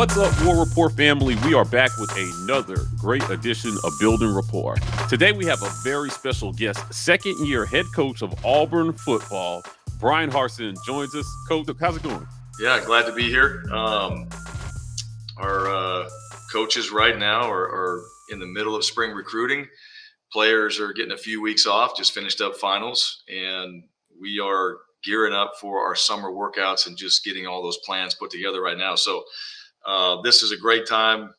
What's up, War Rapport family? We are back with another great edition of Building Rapport. Today we have a very special guest, second-year head coach of Auburn Football, Bryan Harsin, joins us. Coach, how's it going? Yeah, glad to be here. Our coaches right now are in the middle of spring recruiting. Players are getting a few weeks off, just finished up finals, and we are gearing up for our summer workouts and just getting all those plans put together right now. So this is a great time.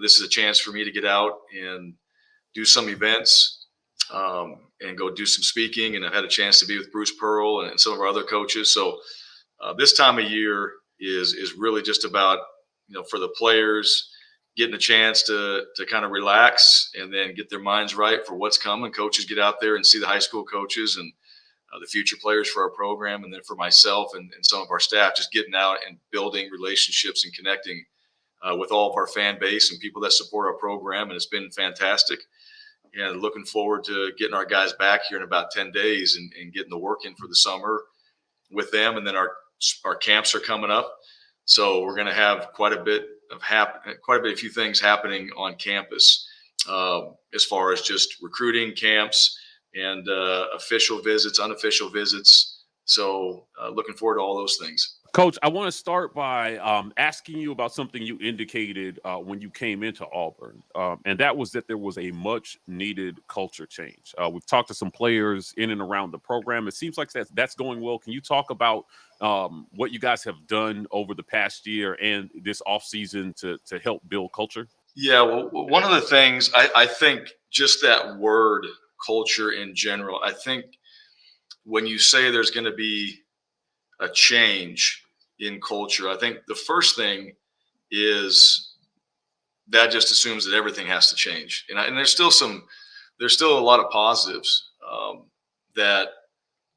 This is a chance for me to get out and do some events and go do some speaking. And I've had a chance to be with Bruce Pearl and some of our other coaches. So this time of year is really just about, for the players, getting a chance to kind of relax and then get their minds right for what's coming. Coaches get out there and see the high school coaches and the future players for our program. And then for myself and some of our staff, just getting out and building relationships and connecting with all of our fan base and people that support our program. And it's been fantastic. And looking forward to getting our guys back here in about 10 days and getting the work in for the summer with them. And then our camps are coming up. So we're going to have quite a few things happening on campus as far as just recruiting, camps, and official visits, unofficial visits. So looking forward to all those things. Coach, I want to start by asking you about something you indicated when you came into Auburn, and that was that there was a much-needed culture change. We've talked to some players in and around the program. It seems like that's going well. Can you talk about what you guys have done over the past year and this offseason to help build culture? Yeah, well, one of the things I think just that word culture in general, I think when you say there's going to be a change in culture, I think the first thing is that just assumes that everything has to change. And there's still a lot of positives that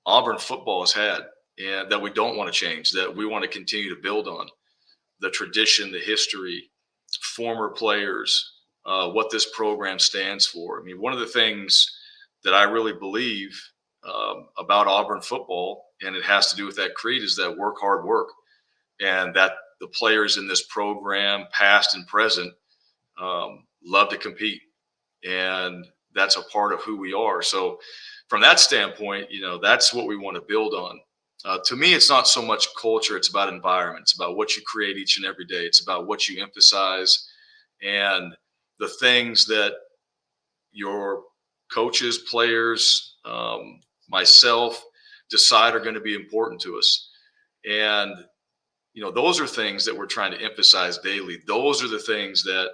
Auburn football has had and that we don't want to change, that we want to continue to build on. The tradition, the history, former players, what this program stands for. I mean, one of the things that I really believe about Auburn football, and it has to do with that creed, is that work hard work, and that the players in this program, past and present, love to compete, and that's a part of who we are. So from that standpoint, that's what we want to build on. To me, it's not so much culture, it's about environment. It's about what you create each and every day. It's about what you emphasize and the things that your coaches, players, myself decide are going to be important to us. And, those are things that we're trying to emphasize daily. Those are the things that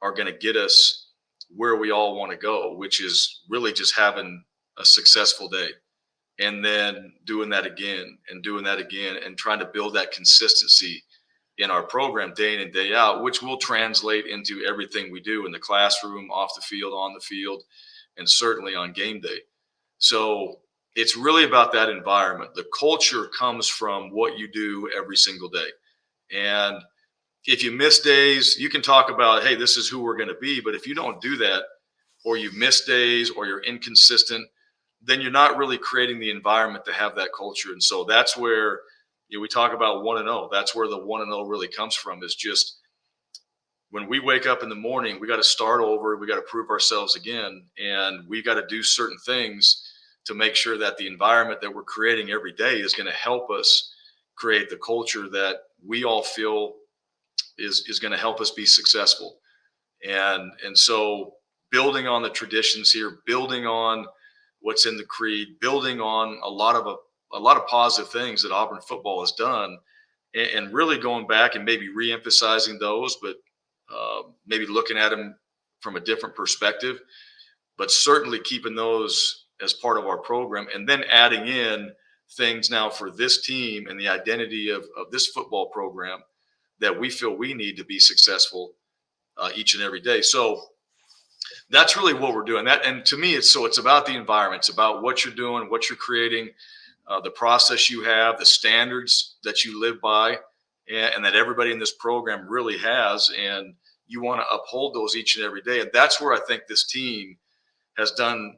are going to get us where we all want to go, which is really just having a successful day and then doing that again and trying to build that consistency in our program day in and day out, which will translate into everything we do in the classroom, off the field, on the field, and certainly on game day. So it's really about that environment. The culture comes from what you do every single day. And if you miss days, you can talk about, hey, this is who we're going to be. But if you don't do that, or you miss days, or you're inconsistent, then you're not really creating the environment to have that culture. And so that's where we talk about 1-0. That's where the 1-0 really comes from, is just when we wake up in the morning, we got to start over. We got to prove ourselves again. And we got to do certain things to make sure that the environment that we're creating every day is going to help us create the culture that we all feel is going to help us be successful. And so building on the traditions here, building on what's in the creed, building on a lot of positive things that Auburn football has done, and really going back and maybe re-emphasizing those, but maybe looking at them from a different perspective, but certainly keeping those as part of our program, and then adding in things now for this team and the identity of this football program that we feel we need to be successful each and every day. So that's really what we're doing. And to me, it's about the environment. It's about what you're doing, what you're creating, the process you have, the standards that you live by, and that everybody in this program really has. And you want to uphold those each and every day. And that's where I think this team has done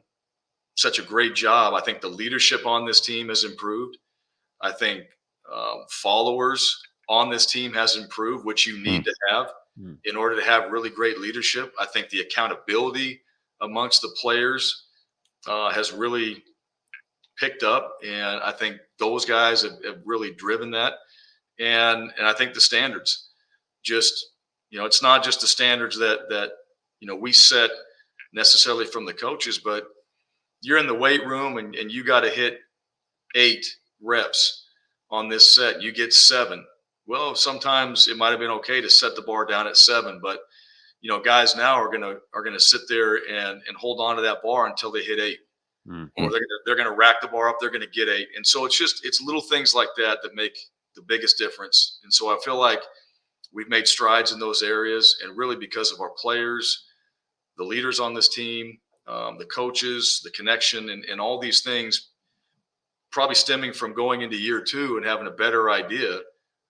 such a great job. I think the leadership on this team has improved. I think followers on this team has improved, which you need to have in order to have really great leadership. I think the accountability amongst the players has really picked up, and I think those guys have really driven that. And I think the standards, just it's not just the standards that we set necessarily from the coaches, but you're in the weight room and you got to hit 8 reps on this set. You get 7. Well, sometimes it might have been okay to set the bar down at 7, but guys now are gonna sit there and hold on to that bar until they hit 8. Or they're gonna rack the bar up. They're gonna get 8, and so it's little things like that that make the biggest difference. And so I feel like we've made strides in those areas, and really because of our players, the leaders on this team, the coaches, the connection, and all these things, probably stemming from going into year 2 and having a better idea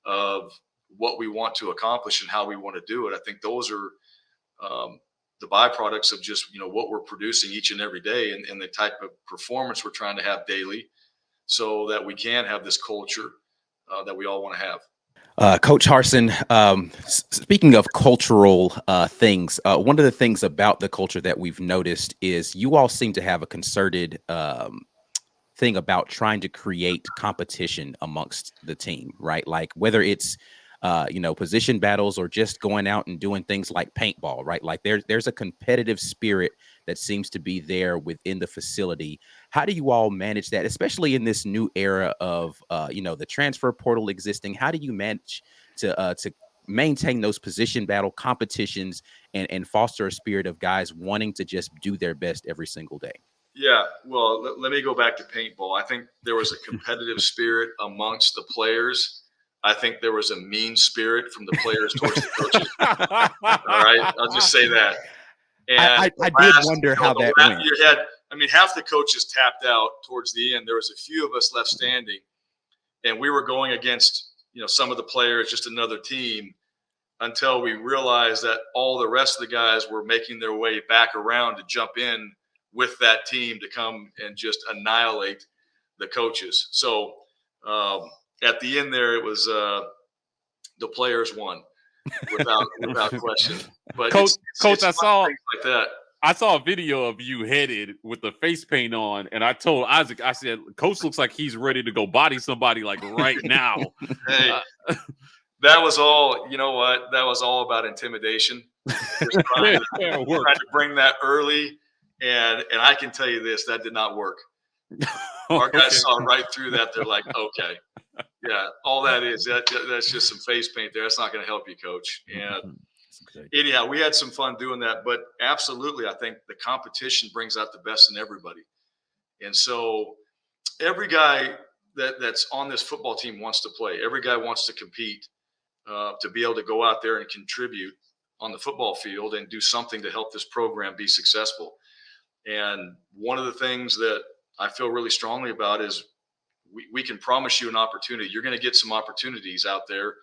of what we want to accomplish and how we want to do it. I think those are the byproducts of just what we're producing each and every day, and the type of performance we're trying to have daily, so that we can have this culture that we all want to have. Coach Harsin, speaking of cultural things, one of the things about the culture that we've noticed is you all seem to have a concerted thing about trying to create competition amongst the team, right? Like whether it's position battles or just going out and doing things like paintball, right? Like there's a competitive spirit that seems to be there within the facility. How do you all manage that, especially in this new era of the transfer portal existing? How do you manage to maintain those position battle competitions and foster a spirit of guys wanting to just do their best every single day? Yeah, well, let me go back to paintball. I think there was a competitive spirit amongst the players. I think there was a mean spirit from the players towards the coaches. All right, I'll just say that. And I did wonder how that went. You had, half the coaches tapped out towards the end. There was a few of us left standing, and we were going against some of the players, just another team, until we realized that all the rest of the guys were making their way back around to jump in with that team to come and just annihilate the coaches. So at the end there, it was the players won without question. But Coach, it's I saw things like that. I saw a video of you headed with the face paint on, and I told Isaac, I said, Coach looks like he's ready to go body somebody like right now. Hey, that was all. You know what? That was all about intimidation. Just trying to bring that early. And I can tell you this, that did not work. Our guys saw right through that. They're like, okay, yeah, all that is, that's just some face paint there. That's not going to help you, coach. And anyhow, we had some fun doing that. But absolutely, I think the competition brings out the best in everybody. And so every guy that's on this football team wants to play. Every guy wants to compete, to be able to go out there and contribute on the football field and do something to help this program be successful. And one of the things that I feel really strongly about is we can promise you an opportunity. You're going to get some opportunities out there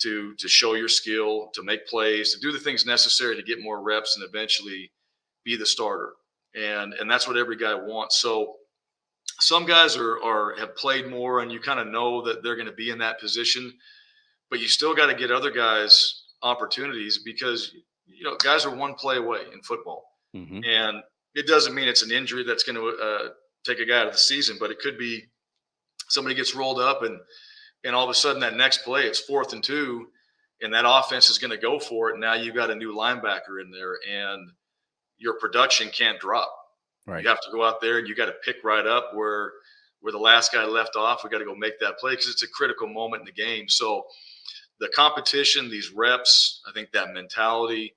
to show your skill, to make plays, to do the things necessary to get more reps and eventually be the starter. And that's what every guy wants. So some guys have played more, and you kind of know that they're going to be in that position, but you still got to get other guys opportunities, because guys are one play away in football. And it doesn't mean it's an injury that's going to take a guy out of the season, but it could be somebody gets rolled up and all of a sudden that next play, it's 4th and 2, and that offense is going to go for it. And now you've got a new linebacker in there, and your production can't drop. Right. You have to go out there and you got to pick right up where the last guy left off. We got to go make that play because it's a critical moment in the game. So the competition, these reps, I think that mentality,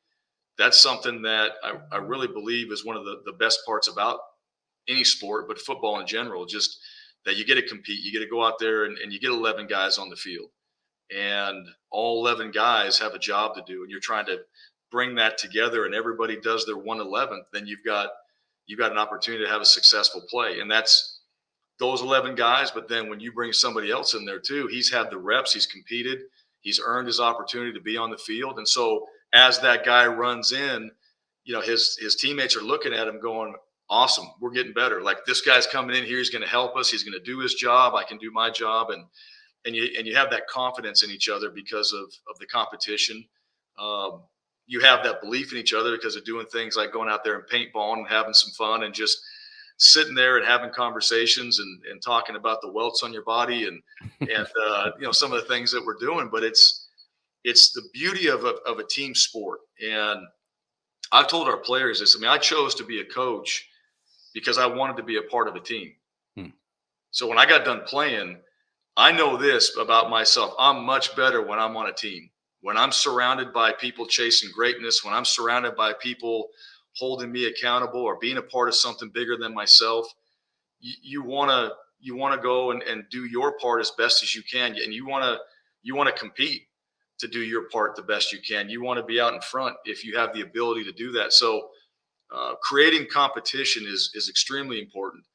that's something that I really believe is one of the best parts about any sport, but football in general, just that you get to compete. You get to go out there and you get 11 guys on the field, and all 11 guys have a job to do, and you're trying to bring that together, and everybody does their 1/11th, then you've got an opportunity to have a successful play. And that's those 11 guys. But then when you bring somebody else in there too, he's had the reps, he's competed, he's earned his opportunity to be on the field. And so as that guy runs in, his teammates are looking at him going, awesome, we're getting better. Like, this guy's coming in here, he's going to help us, he's going to do his job, I can do my job. and you have that confidence in each other because of the competition. You have that belief in each other because of doing things like going out there and paintballing and having some fun and just sitting there and having conversations and talking about the welts on your body and some of the things that we're doing. But it's the beauty of a team sport. And I've told our players this. I mean, I chose to be a coach because I wanted to be a part of a team. So when I got done playing, I know this about myself. I'm much better when I'm on a team. When I'm surrounded by people chasing greatness, when I'm surrounded by people holding me accountable or being a part of something bigger than myself, you want to go and do your part as best as you can. And you want to compete to do your part the best you can. You want to be out in front if you have the ability to do that. So creating competition is extremely important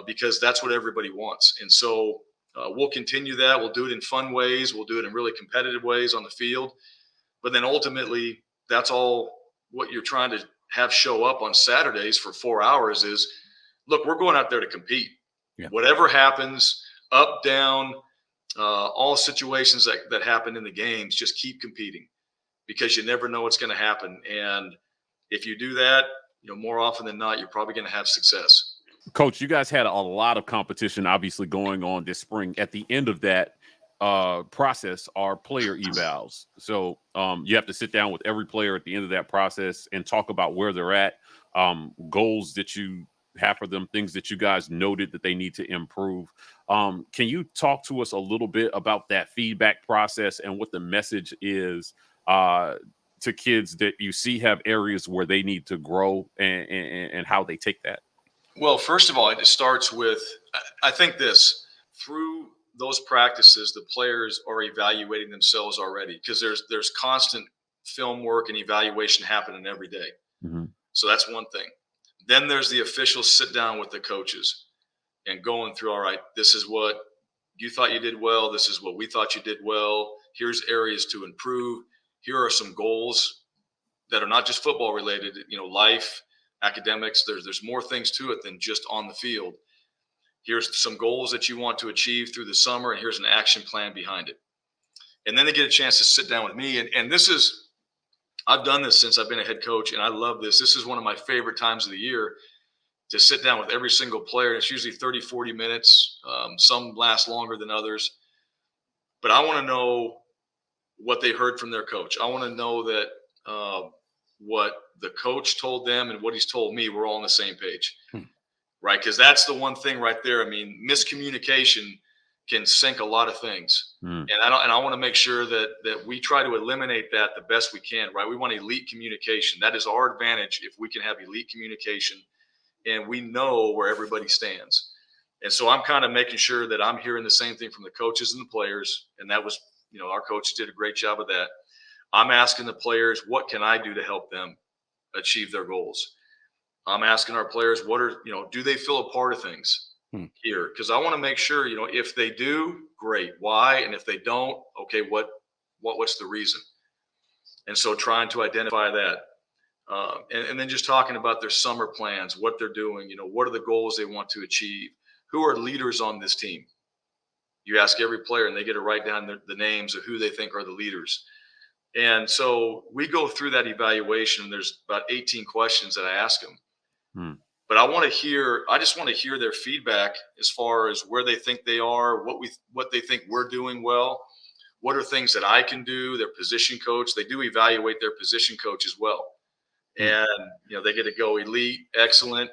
because that's what everybody wants. And so we'll continue that. We'll do it in fun ways. We'll do it in really competitive ways on the field. But then ultimately, that's all what you're trying to have show up on Saturdays for 4 hours is, look, we're going out there to compete. Yeah. Whatever happens, up, down, all situations that happen in the games, just keep competing because you never know what's going to happen. And if you do that, more often than not, you're probably going to have success. Coach, you guys had a lot of competition obviously going on this spring. At the end of that process are player evals. So you have to sit down with every player at the end of that process and talk about where they're at, goals that you have for them, things that you guys noted that they need to improve. Can you talk to us a little bit about that feedback process and what the message is to kids that you see have areas where they need to grow and how they take that? Well, first of all, it starts with, I think through those practices, the players are evaluating themselves already because there's constant film work and evaluation happening every day. Mm-hmm. So that's one thing. Then there's the official sit down with the coaches and going through, all right, this is what you thought you did well. This is what we thought you did well. Here's areas to improve. Here are some goals that are not just football related, life, academics. There's more things to it than just on the field. Here's some goals that you want to achieve through the summer, and here's an action plan behind it. And then they get a chance to sit down with me. And I've done this since I've been a head coach, and I love this. This is one of my favorite times of the year to sit down with every single player. It's usually 30, 40 minutes. Some last longer than others. But I want to know what they heard from their coach. I want to know that what the coach told them and what he's told me, we're all on the same page. Right? Because that's the one thing right there. I mean, miscommunication can sink a lot of things. And I want to make sure that we try to eliminate that the best we can, right? We want elite communication. That is our advantage if we can have elite communication and we know where everybody stands. And so I'm kind of making sure that I'm hearing the same thing from the coaches and the players. And that was, our coaches did a great job of that. I'm asking the players, what can I do to help them achieve their goals? I'm asking our players, do they feel a part of things here? Because I want to make sure, if they do, great. Why? And if they don't, okay, what's the reason? And so trying to identify that. And then just talking about their summer plans, what they're doing, what are the goals they want to achieve? Who are leaders on this team? You ask every player and they get to write down the names of who they think are the leaders. And so we go through that evaluation. And there's about 18 questions that I ask them. But I just want to hear their feedback as far as where they think they are, what they think we're doing well, what are things that I can do, their position coach. They do evaluate their position coach as well. And, they get to go elite, excellent,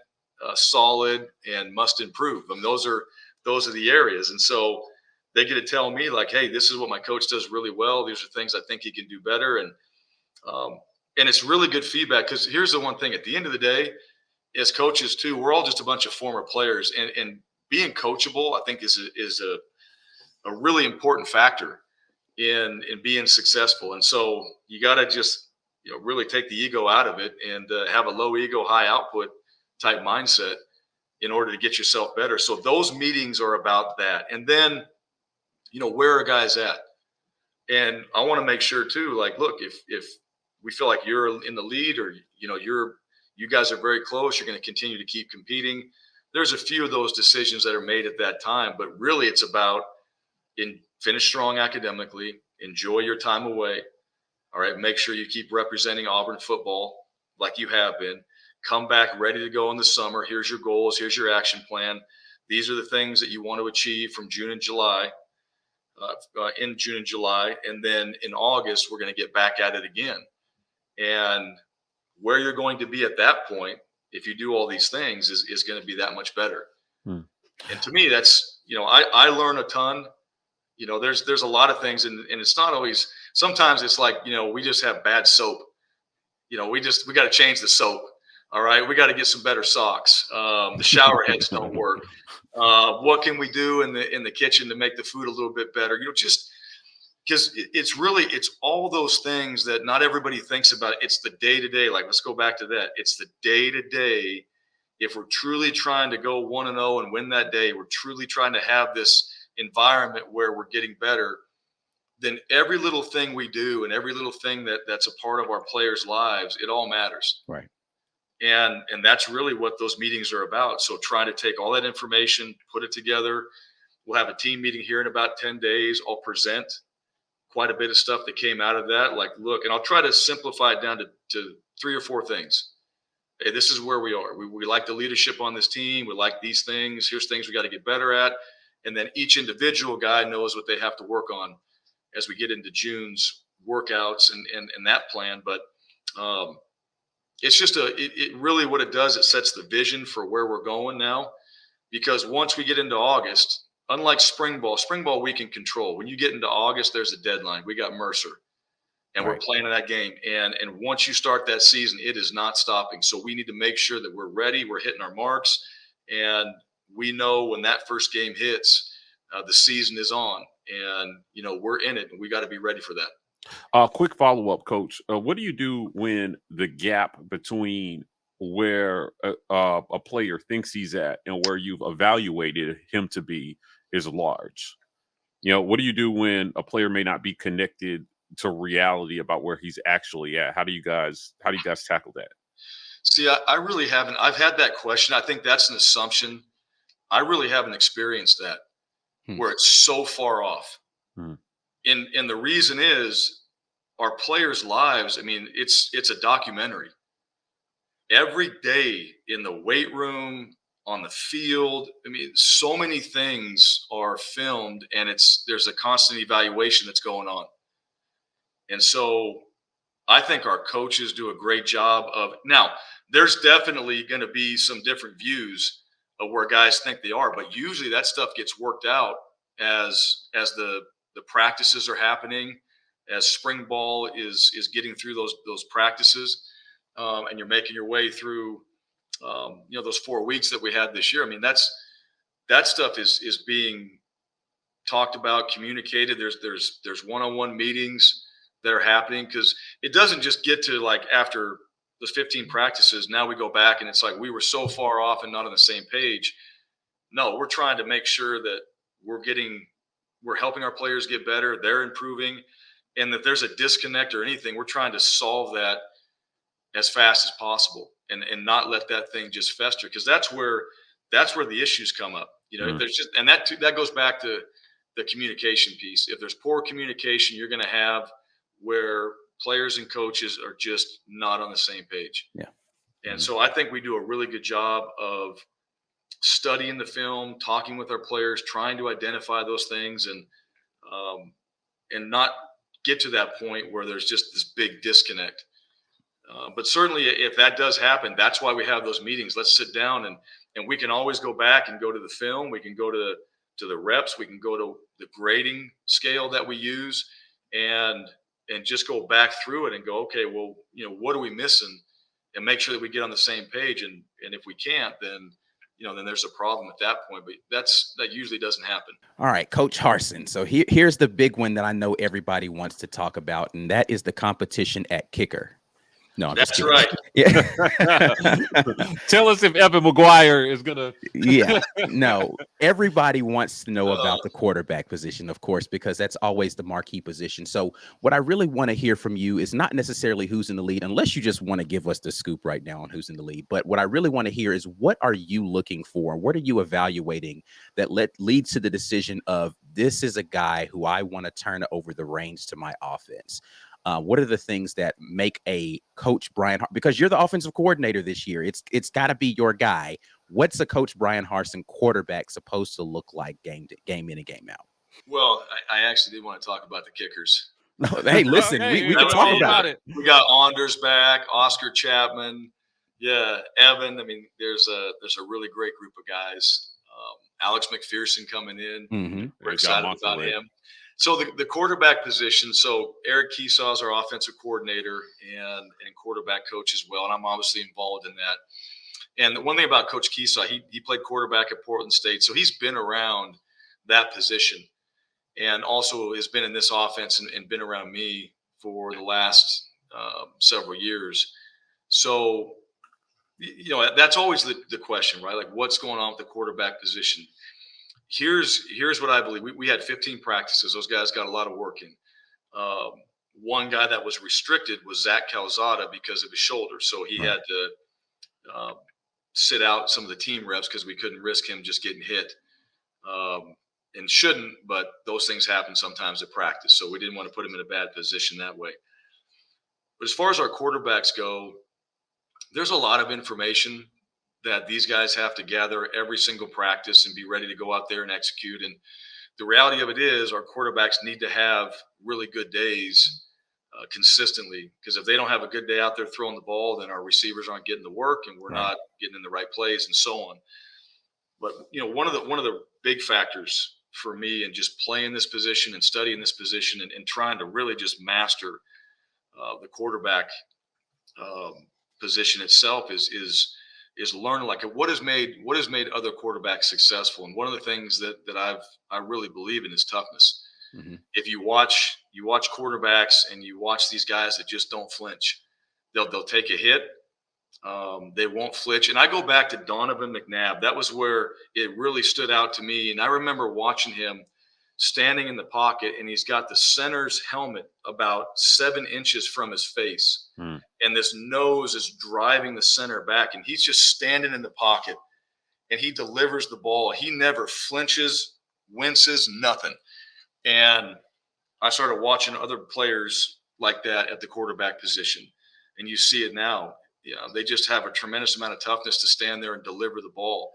solid, and must improve. I mean, those are the areas. And so they get to tell me like, hey, this is what my coach does really well. These are things I think he can do better. And it's really good feedback because here's the one thing at the end of the day, as coaches too, we're all just a bunch of former players, and being coachable, I think is a really important factor in being successful. And so you got to just, really take the ego out of it and have a low ego, high output type mindset in order to get yourself better. So those meetings are about that. And then, where are guys at? And I want to make sure too, like, look, if we feel like you're in the lead or, you guys are very close, you're going to continue to keep competing. There's a few of those decisions that are made at that time, but really it's about finish strong academically, enjoy your time away. All right. Make sure you keep representing Auburn football like you have been. Come back ready to go in the summer. Here's your goals. Here's your action plan. These are the things that you want to achieve from June and July, in June and July. And then in August, we're going to get back at it again. And where you're going to be at that point, if you do all these things, is going to be that much better. And to me, that's, I learn a ton. There's a lot of things, and it's not always, sometimes it's like, we just have bad soap. We got to change the soap. All right. We got to get some better socks. The shower heads don't work. What can we do in the kitchen to make the food a little bit better? Just because it's all those things that not everybody thinks about. It's the day to day. Like, let's go back to that. It's the day to day. If we're truly trying to go 1-0 and win that day, we're truly trying to have this environment where we're getting better, then every little thing we do and every little thing that's a part of our players' lives, it all matters. Right. And that's really what those meetings are about. So trying to take all that information, put it together. We'll have a team meeting here in about 10 days. I'll present quite a bit of stuff that came out of that. Like, look, and I'll try to simplify it down to 3 or 4 things. Hey, this is where we are. We like the leadership on this team. We like these things. Here's things we got to get better at. And then each individual guy knows what they have to work on as we get into June's workouts and that plan. But it's just it really, what it does, it sets the vision for where we're going now. Because once we get into August, unlike spring ball we can control. When you get into August, there's a deadline. We got Mercer, and Right. we're playing in that game. And once you start that season, it is not stopping. So we need to make sure that we're ready. We're hitting our marks, and we know when that first game hits, the season is on, and we're in it, and we got to be ready for that. Quick follow-up, Coach. What do you do when the gap between where a player thinks he's at and where you've evaluated him to be is large? What do you do when a player may not be connected to reality about where he's actually at? How do you guys tackle that? See, I really haven't. I've had that question. I think that's an assumption. I really haven't experienced that where it's so far off. And the reason is our players' lives. I mean, it's a documentary. Every day in the weight room, on the field, I mean, so many things are filmed, and there's a constant evaluation that's going on. And so I think our coaches do a great job of, now there's definitely going to be some different views of where guys think they are, but usually that stuff gets worked out as the practices are happening, as spring ball is getting through those practices, and you're making your way through those 4 weeks that we had this year. I mean, that stuff is being talked about, communicated. There's one-on-one meetings that are happening, because it doesn't just get to like after the 15 practices, now we go back and it's like we were so far off and not on the same page. No, we're trying to make sure that we're helping our players get better, they're improving, and that there's a disconnect or anything, we're trying to solve that as fast as possible and not let that thing just fester, because that's where the issues come up. There's just, and that goes back to the communication piece. If there's poor communication, you're going to have where players and coaches are just not on the same page. Yeah. And so I think we do a really good job of studying the film, talking with our players, trying to identify those things, and not get to that point where there's just this big disconnect. But certainly if that does happen, that's why we have those meetings. Let's sit down and we can always go back and go to the film. We can go to the reps. We can go to the grading scale that we use and just go back through it and go, okay, well, what are we missing, and make sure that we get on the same page. And if we can't, then there's a problem at that point. But that usually doesn't happen. All right, Coach Harsin. So here's the big one that I know everybody wants to talk about, and that is the competition at kicker. No, I'm just That's kidding. right. Yeah. Tell us if Evan McGuire is gonna. Yeah, no, everybody wants to know Uh, about the quarterback position, of course, because that's always the marquee position. So, what I really want to hear from you is not necessarily who's in the lead, unless you just want to give us the scoop right now on who's in the lead. But what I really want to hear is what are you looking for? What are you evaluating that leads to the decision of this is a guy who I want to turn over the reins to my offense? What are the things that make a coach because you're the offensive coordinator this year? It's got to be your guy. What's a coach Bryan Harsin quarterback supposed to look like game in and game out? well, I actually did want to talk about the kickers. No, hey, listen, Hey, we it's can talk all about it. We got Anders back, Oscar Chapman, yeah, Evan. I mean, there's a really great group of guys. Alex McPherson coming in. Mm-hmm. We're You got excited about Monterey. him. So the quarterback position. So Eric Keesaw is our offensive coordinator and quarterback coach as well, and I'm obviously involved in that. And the one thing about Coach Keesaw, he played quarterback at Portland State, so he's been around that position, and also has been in this offense and been around me for the last several years. So, you know, that's always the question, right? Like, what's going on with the quarterback position? Here's what I believe. We had 15 practices. Those guys got a lot of work in. One guy that was restricted was Zach Calzada because of his shoulder. So he had to sit out some of the team reps because we couldn't risk him just getting hit. And shouldn't, but those things happen sometimes at practice. So we didn't want to put him in a bad position that way. But as far as our quarterbacks go, there's a lot of information that these guys have to gather every single practice and be ready to go out there and execute. And the reality of it is our quarterbacks need to have really good days consistently, because if they don't have a good day out there throwing the ball, then our receivers aren't getting the work and we're not getting in the right plays and so on. But, you know, one of the big factors for me in just playing this position and studying this position and trying to really just master the quarterback position itself is learning, like, what has made other quarterbacks successful. And one of the things that I really believe in is toughness. Mm-hmm. If you watch quarterbacks and you watch these guys that just don't flinch, they'll take a hit. They won't flinch. And I go back to Donovan McNabb. That was where it really stood out to me. And I remember watching him standing in the pocket, and he's got the center's helmet about 7 inches from his face. And this nose is driving the center back, and he's just standing in the pocket, and he delivers the ball. He never flinches, winces, nothing. And I started watching other players like that at the quarterback position, and you see it now. Yeah, they just have a tremendous amount of toughness to stand there and deliver the ball.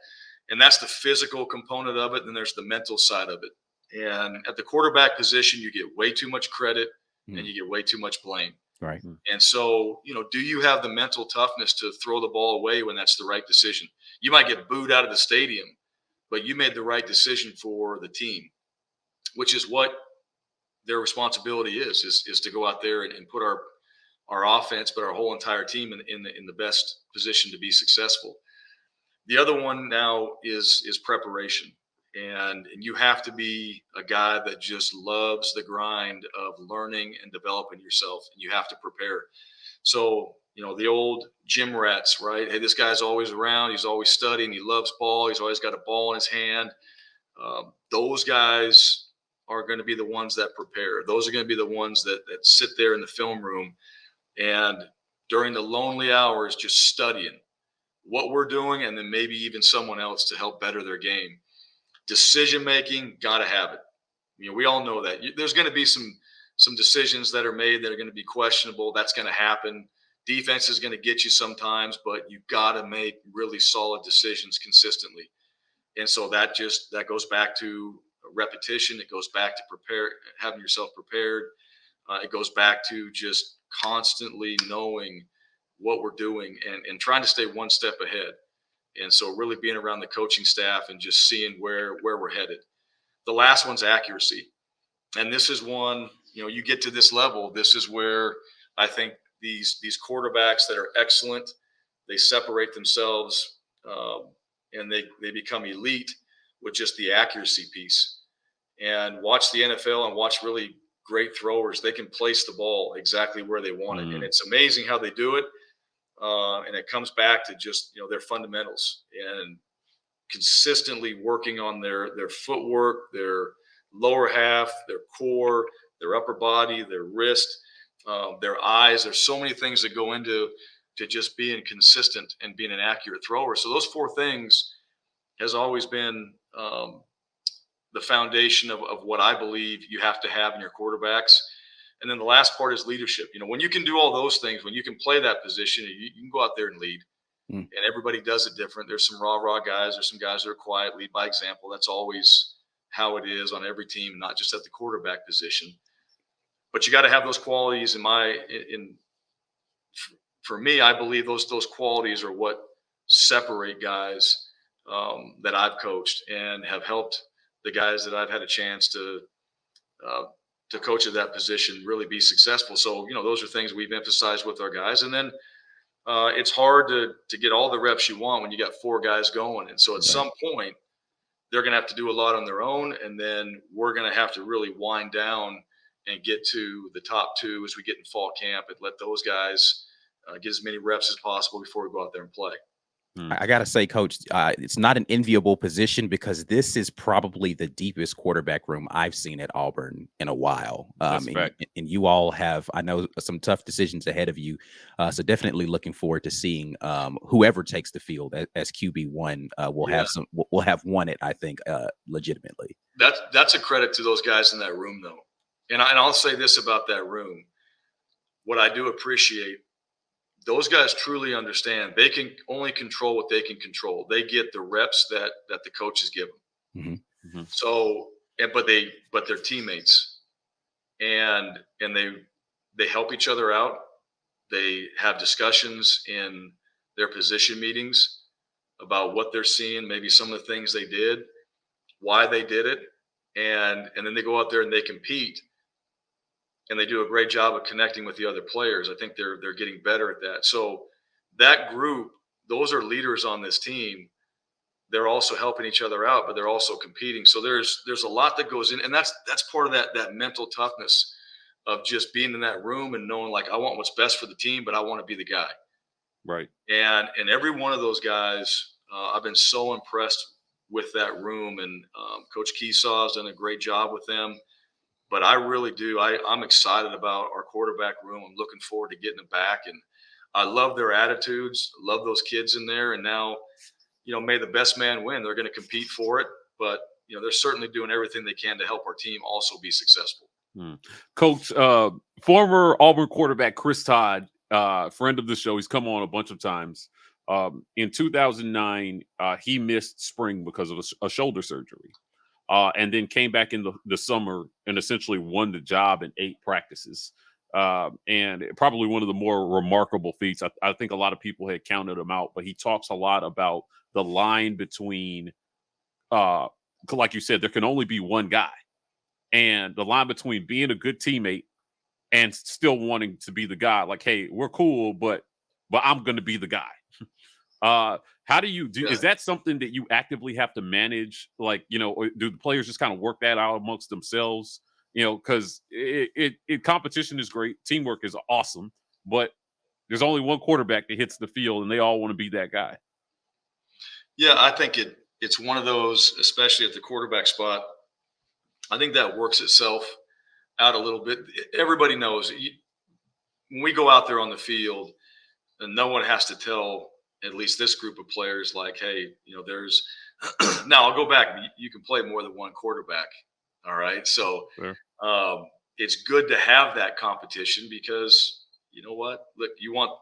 And that's the physical component of it. And then there's the mental side of it. And at the quarterback position, you get way too much credit and you get way too much blame. Right. And so, you know, do you have the mental toughness to throw the ball away when that's the right decision? You might get booed out of the stadium, but you made the right decision for the team, which is what their responsibility is to go out there and put our offense, but our whole entire team in the best position to be successful. The other one now is preparation. And you have to be a guy that just loves the grind of learning and developing yourself. And you have to prepare. So, you know, the old gym rats, right? Hey, this guy's always around. He's always studying. He loves ball. He's always got a ball in his hand. Those guys are going to be the ones that prepare. Those are going to be the ones that sit there in the film room and during the lonely hours just studying what we're doing, and then maybe even someone else to help better their game. Decision making, gotta have it. You know, we all know that there's going to be some decisions that are made that are going to be questionable. That's going to happen. Defense is going to get you sometimes, but you got to make really solid decisions consistently. And so that goes back to repetition. It goes back to having yourself prepared. It goes back to just constantly knowing what we're doing and trying to stay one step ahead. And so really being around the coaching staff and just seeing where we're headed. The last one's accuracy. And this is one, you know, you get to this level, this is where I think these quarterbacks that are excellent, they separate themselves and they become elite with just the accuracy piece. And watch the NFL and watch really great throwers. They can place the ball exactly where they want it. And it's amazing how they do it. And it comes back to just, their fundamentals and consistently working on their footwork, their lower half, their core, their upper body, their wrist, their eyes. There's so many things that go into just being consistent and being an accurate thrower. So those 4 things has always been the foundation of what I believe you have to have in your quarterbacks. And then the last part is leadership. When you can do all those things, when you can play that position, you can go out there and lead. And everybody does it different. There's some raw guys. There's some guys that are quiet, lead by example. That's always how it is on every team, not just at the quarterback position. But you got to have those qualities. For me, I believe those qualities are what separate guys that I've coached and have helped the guys that I've had a chance to coach at that position really be successful. So, those are things we've emphasized with our guys. And then it's hard to get all the reps you want when you got 4 guys going. And so at some point, they're going to have to do a lot on their own. And then we're going to have to really wind down and get to the top 2 as we get in fall camp and let those guys get as many reps as possible before we go out there and play. I got to say, Coach, it's not an enviable position because this is probably the deepest quarterback room I've seen at Auburn in a while. And you all have, I know, some tough decisions ahead of you. So definitely looking forward to seeing whoever takes the field as QB1 will have won it, I think, legitimately. That's a credit to those guys in that room, though. And I'll say this about that room. What I do appreciate, those guys truly understand they can only control what they can control. They get the reps that the coaches give them. So, but they're teammates, and they help each other out. They have discussions in their position meetings about what they're seeing, maybe some of the things they did, why they did it, and then they go out there and they compete. And they do a great job of connecting with the other players. I think they're getting better at that. So that group, those are leaders on this team. They're also helping each other out, but they're also competing. So there's a lot that goes in, and that's part of that mental toughness of just being in that room and knowing, like, I want what's best for the team, but I want to be the guy. Right. And every one of those guys, I've been so impressed with that room, and Coach Keesaw has done a great job with them. But I really do. I'm excited about our quarterback room. I'm looking forward to getting them back. And I love their attitudes. I love those kids in there. And now, may the best man win. They're going to compete for it. But, they're certainly doing everything they can to help our team also be successful. Coach, former Auburn quarterback Chris Todd, friend of the show, he's come on a bunch of times. In 2009, he missed spring because of a shoulder surgery. And then came back in the summer and essentially won the job in 8 practices. And probably one of the more remarkable feats. I think a lot of people had counted him out, but he talks a lot about the line between, like you said, there can only be one guy. And the line between being a good teammate and still wanting to be the guy. Like, hey, we're cool, but I'm going to be the guy. How do you do? Is that something that you actively have to manage? Like, or do the players just kind of work that out amongst themselves? Because competition is great, teamwork is awesome, but there's only one quarterback that hits the field, and they all want to be that guy. Yeah, I think it's one of those, especially at the quarterback spot. I think that works itself out a little bit. Everybody knows when we go out there on the field, and no one has to tell at least this group of players, like, hey, there's now I'll go back. You can play more than one quarterback. All right. So it's good to have that competition because you know what? Look, you want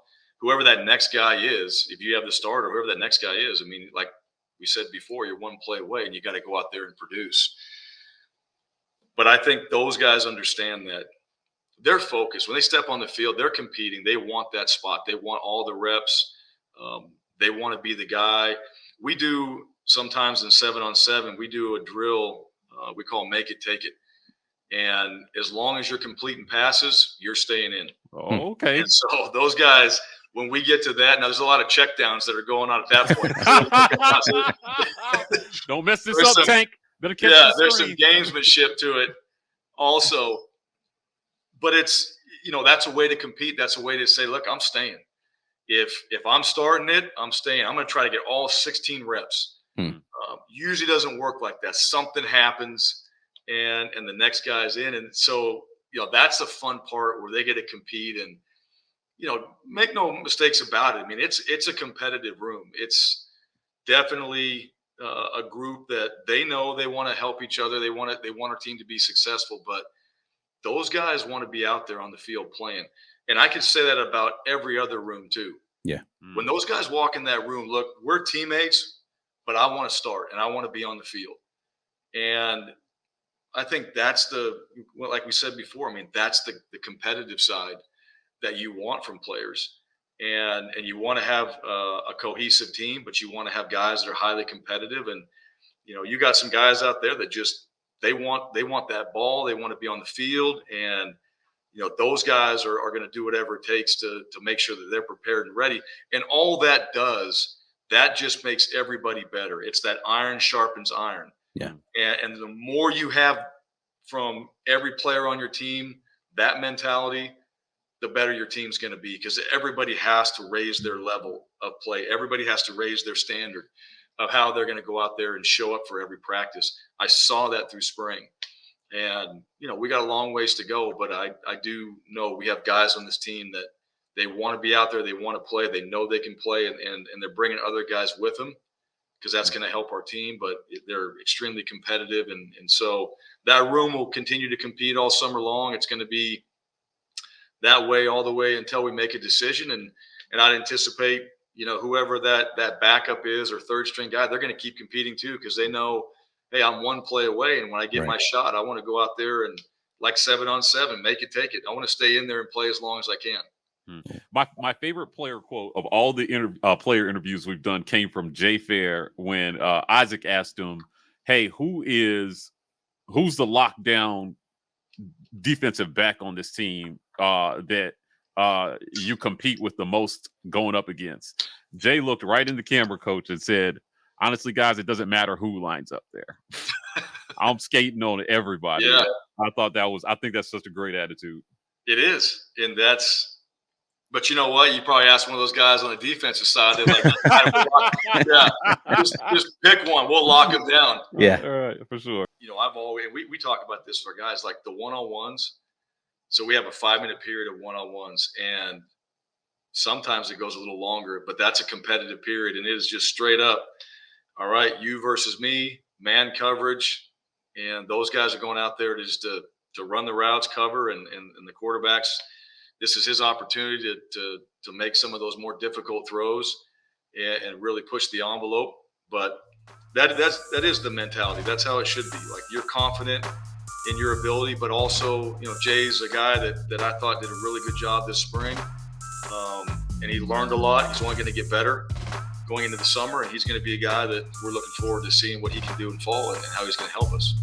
whoever that next guy is, if you have the starter, whoever that next guy is, I mean, like we said before, you're one play away and you got to go out there and produce. But I think those guys understand that they're focused. When they step on the field, they're competing. They want that spot. They want all the reps. They want to be the guy. We do sometimes in 7-on-7, we do a drill we call make it, take it. And as long as you're completing passes, you're staying in. Oh, okay. And so those guys, when we get to that, now there's a lot of checkdowns that are going on at that point. Don't mess this up, Tank. Better catch yeah, there's some gamesmanship to it also. but it's, that's a way to compete. That's a way to say, look, I'm staying. If I'm starting it, I'm staying. I'm going to try to get all 16 reps. Usually doesn't work like that. Something happens and the next guy's in. And so, that's the fun part where they get to compete and, make no mistakes about it. I mean, it's a competitive room. It's definitely a group that they know they want to help each other. They want our team to be successful, but those guys want to be out there on the field playing. And I can say that about every other room too. Yeah. When those guys walk in that room, look, we're teammates, but I want to start and I want to be on the field. And I think that's like we said before, I mean, that's the competitive side that you want from players. And you want to have a cohesive team, but you want to have guys that are highly competitive. And, you got some guys out there that just, they want that ball. They want to be on the field. And, those guys are going to do whatever it takes to make sure that they're prepared and ready. And all that does, that just makes everybody better. It's that iron sharpens iron. Yeah. And the more you have from every player on your team, that mentality, the better your team's going to be, because everybody has to raise their level of play. Everybody has to raise their standard of how they're going to go out there and show up for every practice. I saw that through spring. And, we got a long ways to go, but I do know we have guys on this team that they want to be out there. They want to play. They know they can play, and they're bringing other guys with them because that's going to help our team, but they're extremely competitive. And so that room will continue to compete all summer long. It's going to be that way all the way until we make a decision. And I'd anticipate, whoever that backup is or third string guy, they're going to keep competing too, because they know, hey, I'm one play away. And when I get my shot, I want to go out there and, like 7-on-7, make it, take it. I want to stay in there and play as long as I can. My favorite player quote of all the player interviews we've done came from Jay Fair when Isaac asked him, hey, who's the lockdown defensive back on this team that you compete with the most going up against? Jay looked right in the camera, coach, and said, honestly, guys, it doesn't matter who lines up there. I'm skating on everybody. Yeah. I think that's such a great attitude. It is. And but you know what? You probably ask one of those guys on the defensive side. They're like, just pick one. We'll lock him down. Yeah. All right, for sure. I've always, we talk about this for guys, like the one-on-ones. So we have a 5-minute period of one-on-ones, and sometimes it goes a little longer, but that's a competitive period. And it is just straight up, all right, you versus me, man coverage. And those guys are going out there to run the routes, cover, and the quarterbacks, this is his opportunity to make some of those more difficult throws and really push the envelope. But that is the mentality. That's how it should be. Like, you're confident in your ability, but also, Jay's a guy that I thought did a really good job this spring. And he learned a lot. He's only going to get better going into the summer, and he's going to be a guy that we're looking forward to seeing what he can do in fall and how he's going to help us.